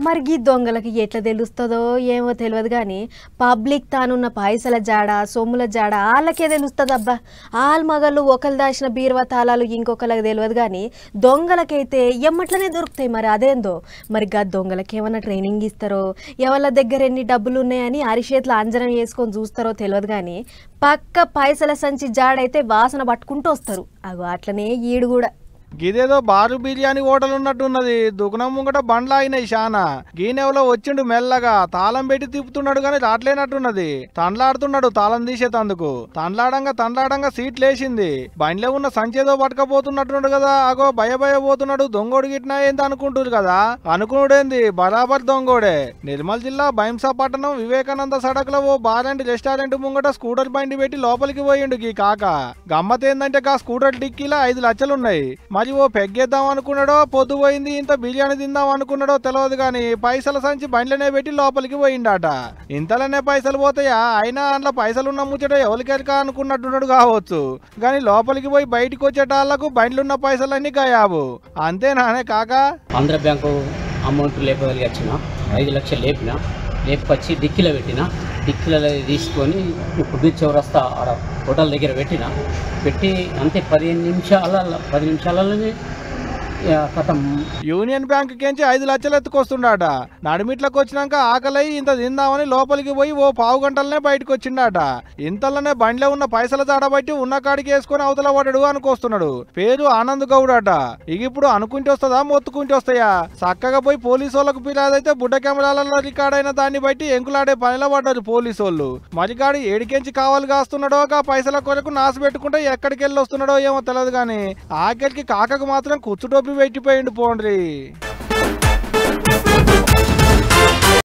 మరి గీ దొంగలకి ఎట్లా తెలుస్తుందో ఏమో తెలియదు కానీ పబ్లిక్ తానున్న పైసల జాడ సొమ్ముల జాడ వాళ్ళకే తెలుస్తుంది అబ్బా. వాళ్ళ మగళ్ళు ఒకరు దాచిన బీరువా తాళాలు ఇంకొకరికి తెలియదు కానీ దొంగలకైతే ఎమ్మట్లనే దొరుకుతాయి. మరి అదేందో మరి గా దొంగలకి ఏమన్నా ట్రైనింగ్ ఇస్తారో ఎవరి దగ్గర ఎన్ని డబ్బులు ఉన్నాయని అరిచేతులు అంజనం వేసుకొని చూస్తారో తెలియదు కానీ పక్క పైసల సంచి జాడైతే వాసన పట్టుకుంటూ వస్తారు. అగో అట్లనే ఈడు కూడా. గిదేదో బారు బిర్యానీ హోటల్ ఉన్నట్టున్నది. దుకాణం ముంగట బండ్లు ఆగినాయి శానా. గీనెవలో వచ్చిండు మెల్లగా తాళం పెట్టి తిప్పుతున్నాడు గాని రాట్లేనట్టున్నది. తండ్లాడుతున్నాడు తాళం తీసేతందుకు. తండ్లాడంగా సీట్ లేచింది. బండ్లో ఉన్న సంచేదో పట్టుకపోతున్నట్టున్నాడు కదా. అగో భయపోతున్నాడు. దొంగోడు గిట్నా ఏంది అనుకుంటురు కదా. అనుకునుడేంది బరాబర్ దొంగోడే. నిర్మల్ జిల్లా బైంసా పట్టణం వివేకానంద సడక్ లో ఓ బార్ అండ్ రెస్టారెంట్ ముంగట స్కూటర్ బండి పెట్టి లోపలికి పోయిండు గీ కాక. గమ్మత్ ఏందంటే గా స్కూటర్ డిక్కీలో 5 లక్షలున్నాయి. మరి ఓ పెగ్గేద్దాం అనుకున్నాడో పొద్దు పోయింది ఇంత బిర్యానీ తిందాం అనుకున్నాడో తెలియదు గాని పైసల సంచి బండ్లనే పెట్టి లోపలికి పోయిండాట. ఇంతలోనే పైసలు పోతాయా? అయినా అందులో పైసలున్న ముచ్చట ఎవరికెరక అనుకున్నట్టున్నాడు కావచ్చు. గాని లోపలికి పోయి బయటికి వచ్చేటాళ్లకు బండ్లున్న పైసలన్నీ గాయాబు. అంతేనానే కాక. ఆంధ్ర బ్యాంకు అమౌంట్ లేపగలిగి వచ్చిన 5 లక్షలు లేపుకొచ్చి డిక్కీలో పెట్టిన. డిక్కీలలో తీసుకొని కుబీర్ చౌరస్తా ఆడ హోటల్ దగ్గర పెట్టి అంతే 10 నిమిషాలలోనే కథం. యూనియన్ బ్యాంక్ కెంచి 5 లక్షలు ఎత్తుకొస్తుండట. నడిమిట్లకు వచ్చినాక ఆకలై ఇంత తిందామని లోపలికి పోయి ఓ పావు గంటలనే బయటకు వచ్చిండట. ఇంతలోనే బండ్లో ఉన్న పైసల దాడబట్టి ఉన్న కాడికి వేసుకొని అవతల పడడు అనుకొస్తున్నాడు. పేరు ఆనంద్ గౌడ్ అట. ఇప్పుడు అనుకుంటే వస్తుందా మొత్తుకుంటే వస్తాయా? చక్కగా పోయి పోలీసు వాళ్ళకు పిల్లదైతే బుడ్డ కెమెరాలలో రికార్డ్ అయిన దాన్ని బట్టి ఎంకులాడే పనిలో పడ్డారు పోలీసు వాళ్ళు. మరిగాడు ఏడికెంచి కావాలి కాస్తున్నాడో ఆ పైసల కొరకు నాసు పెట్టుకుంటే ఎక్కడికి వెళ్ళి వస్తున్నాడో ఏమో తెలియదు కానీ ఆఖరికి కాకకు మాత్రం కుచ్చుటోపి పెట్టిపోయిండు పోండ్రి.